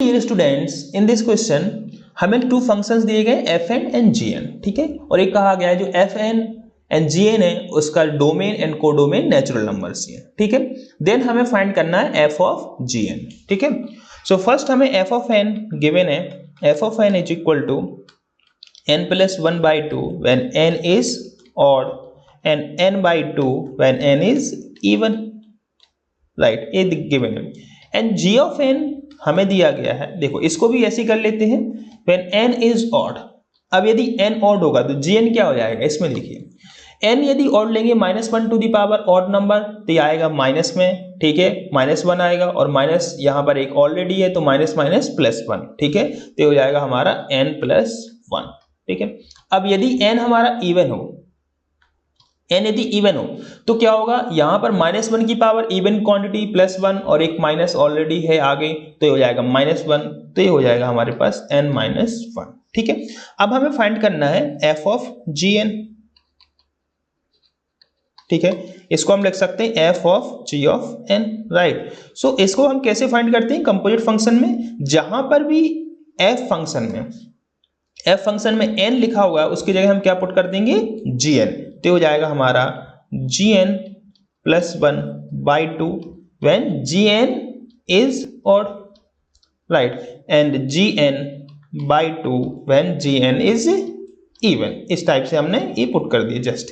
Dear students, in this question हमें two functions दिए गए f n and g n, ठीक है। और एक कहा गया है जो f n and g n है उसका domain and codomain natural numbers है, ठीक है। देन हमें फाइंड करना है एफ ऑफ जी एन, ठीक है। सो फर्स्ट हमें एफ ऑफ एन गिवन है, f of n is equal to n plus 1 by 2 when n is odd and n by 2 when n is even, right, ये given है। And g of n हमें दिया गया है, देखो इसको भी ऐसे कर लेते हैं, when n is odd। अब यदि n odd होगा तो gn क्या हो जाएगा, इसमें देखिए n यदि odd लेंगे -1 to the power odd number तो ये आएगा माइनस में, ठीक है, -1 आएगा और माइनस यहाँ पर एक ऑलरेडी है तो माइनस माइनस +1, ठीक है, तो हो जाएगा हमारा n + 1, ठीक है। अब यदि n हमारा इवन हो, n यदि इवन हो तो क्या होगा, यहां पर -1 की पावर इवन क्वांटिटी +1 और एक माइनस ऑलरेडी है आगे तो ये हो जाएगा -1, तो ये हो जाएगा हमारे पास n - 1, ठीक है। अब हमें फाइंड करना है f ऑफ gn, ठीक है, इसको हम लिख सकते हैं f of g of n, right. So इसको हम कैसे फाइंड करते हैं, कंपोजिट फंक्शन में जहां पर भी f फंक्शन में n लिखा हुआ है उसकी जगह हम क्या पुट कर देंगे, gn, तो हो जाएगा हमारा gn + 1 by 2 when gn is odd, right, and gn by 2 when gn is even। इस टाइप से हमने ये पुट कर दिया जस्ट,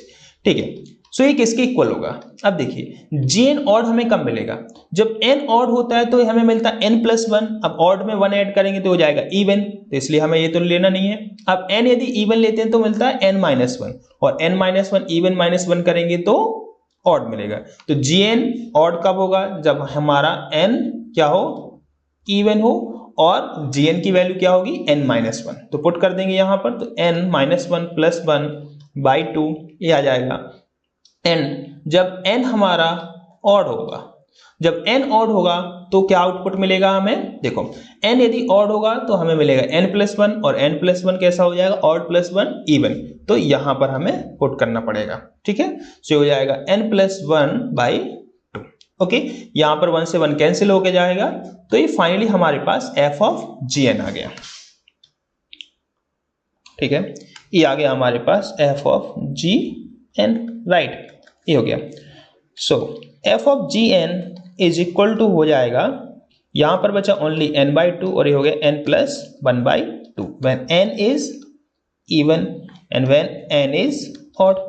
ठीक है। सो ये किसके इक्वल होगा, अब देखिए gn ऑड हमें कब मिलेगा, जब n ऑड होता है तो हमें मिलता है n + 1, अब ऑड में 1 ऐड करेंगे तो हो जाएगा इवन, तो इसलिए हमें ये तो लेना नहीं है। अब n यदि इवन लेते हैं तो मिलता है n - 1 और n - 1 इवन -1 करेंगे तो ऑड मिलेगा। तो gn ऑड कब होगा, जब हमारा n क्या हो, इवन हो, और gn की वैल्यू क्या होगी, n - 1, तो पुट कर देंगे यहाँ पर, तो n - 1 + 1 by 2 ये आ जाएगा n। जब n हमारा ऑड होगा, जब n ऑड होगा तो क्या आउटपुट मिलेगा हमें, देखो n यदि ऑड होगा तो हमें मिलेगा n + 1 और n + 1 कैसा हो जाएगा, ऑड + 1 इवन, तो यहां पर हमें पुट करना पड़ेगा, ठीक है। सो हो जाएगा n + 1 by 2, ओके। यहां पर 1 से 1 कैंसिल होके जाएगा, तो ये फाइनली हमारे पास f ऑफ gn आ गया, ठीक है। ये आ गया हमारे पास f ऑफ gn, राइट, ये हो गया। So f of gn is equal to हो जाएगा, यहां पर बचा ओनली n by 2 और ये हो गया n + 1 by 2 when n is even and when n is odd।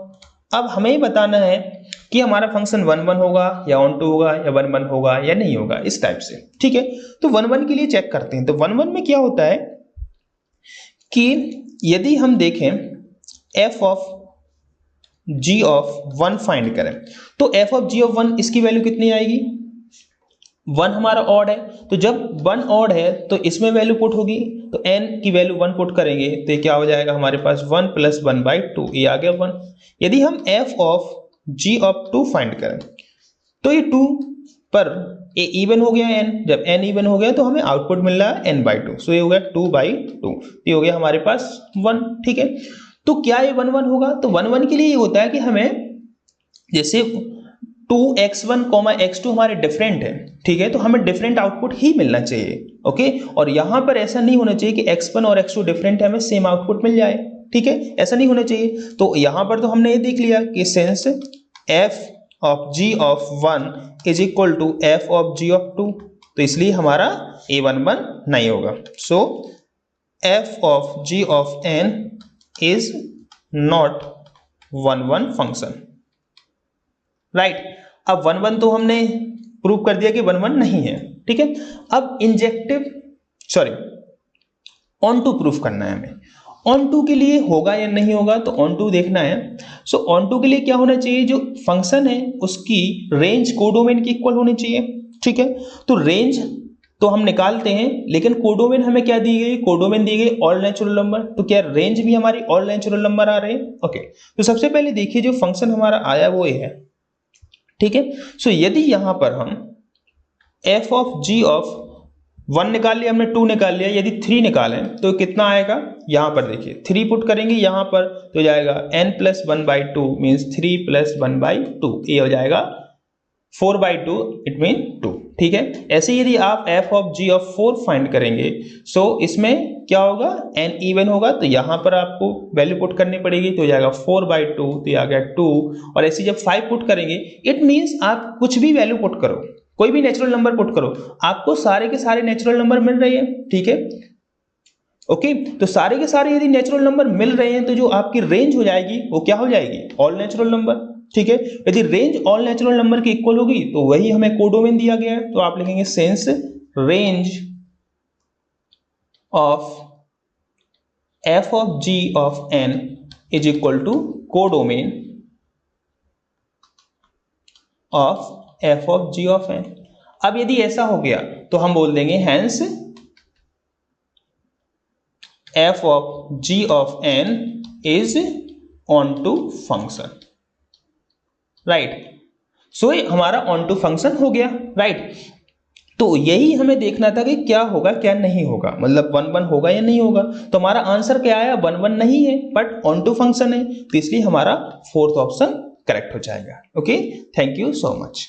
अब हमें बताना है कि हमारा फंक्शन 1 1 होगा या ऑन टू होगा या 1 1 होगा या नहीं होगा, इस टाइप से, ठीक है। तो 1 1 के लिए चेक करते हैं, तो 1 1 में क्या होता है कि यदि हम देखें f of g of 1 find करें तो f ऑफ g ऑफ 1 इसकी वैल्यू कितनी आएगी, 1 हमारा ऑड है, तो जब 1 ऑड है तो इसमें वैल्यू पुट होगी, तो n की वैल्यू 1 पुट करेंगे तो ये क्या हो जाएगा हमारे पास 1 + 1 by 2, ये आ गया 1। यदि हम f of g of 2 find करें तो ये 2 पर ये इवन हो गया n, जब n इवन हो गया तो हमें आउटपुट मिल रहा है n by 2, सो ये हो गया 2 by 2, ये हो गया हमारे पास 1, ठीक है। तो क्या ये 1 1 होगा, तो 1 1 के लिए ये होता है कि हमें जैसे 2x1, x2 हमारे डिफरेंट है, ठीक है, तो हमें डिफरेंट आउटपुट ही मिलना चाहिए, ओके। और यहां पर ऐसा नहीं होना चाहिए कि x1 और x2 डिफरेंट है हमें सेम आउटपुट मिल जाए, ठीक है, ऐसा नहीं होना चाहिए। तो यहां पर तो हमने ये देख लिया कि since f of g of 1 is equal to f of g of 2, तो इसलिए हमारा a 1 1 नहीं होगा। So f of g of n is not 1 1 function, right. अब 1 1 तो हमने प्रूव कर दिया कि 1 1 नहीं है, ठीक है। अब ऑन टू प्रूफ करना है हमें, ऑन टू के लिए होगा या नहीं होगा, तो ऑन टू देखना है। सो ऑन टू के लिए क्या होना चाहिए, जो फंक्शन है उसकी रेंज कोडोमेन की इक्वल होनी चाहिए, ठीक है। तो रेंज तो हम निकालते हैं, लेकिन कोडोमेन हमें क्या दी गई, कोडोमेन दी गई ऑल नेचुरल नंबर, तो क्या रेंज भी हमारी ऑल नेचुरल नंबर आ रहे हैं, ओके। तो सबसे पहले देखिए जो फंक्शन हमारा आया वो ये है, ठीक है। सो यदि यहां पर हम f ऑफ g ऑफ 1 निकाल लिया हमने, 2 निकाल लिया, यदि 3 निकालें तो कितना आएगा, यहां पर देखिए 3 पुट करेंगे यहां पर तो जाएगा n + 1 by 2 मीन्स 3 + 1 by 2, ये हो जाएगा 4 by 2 इट मीन 2, ठीक है। ऐसे यदि आप f of g of 4 find करेंगे, सो इसमें क्या होगा, n इवन होगा, तो यहां पर आपको वैल्यू पुट करनी पड़ेगी, तो हो जाएगा 4/2, तो आ गया 2। और ऐसे जब 5 पुट करेंगे, इट मींस आप कुछ भी वैल्यू पुट करो, कोई भी नेचुरल नंबर पुट करो, आपको सारे के सारे नेचुरल नंबर मिल रहे हैं, ठीक है। ओके, तो सारे के सारे यदि नेचुरल नंबर मिल रहे हैं, तो जो आपकी रेंज हो जाएगी वो क्या हो जाएगी, ऑल नेचुरल नंबर, ठीक है। यदि रेंज ऑल नेचुरल नंबर के इक्वल होगी, तो वही हमें कोडोमेन दिया गया है, तो आप लिखेंगे since range of f of g of n is equal to codomain of f of g of n। अब यदि ऐसा हो गया, तो हम बोल देंगे hence f of g of n is on to function, right. So हमारा ऑन टू फंक्शन हो गया, राइट। तो यही हमें देखना था कि क्या होगा क्या नहीं होगा, मतलब 1 1 होगा या नहीं होगा। तो हमारा आंसर क्या आया, 1 1 नहीं है, बट ऑन टू फंक्शन है, तो इसलिए हमारा फोर्थ ऑप्शन करेक्ट हो जाएगा। Okay, thank you so much.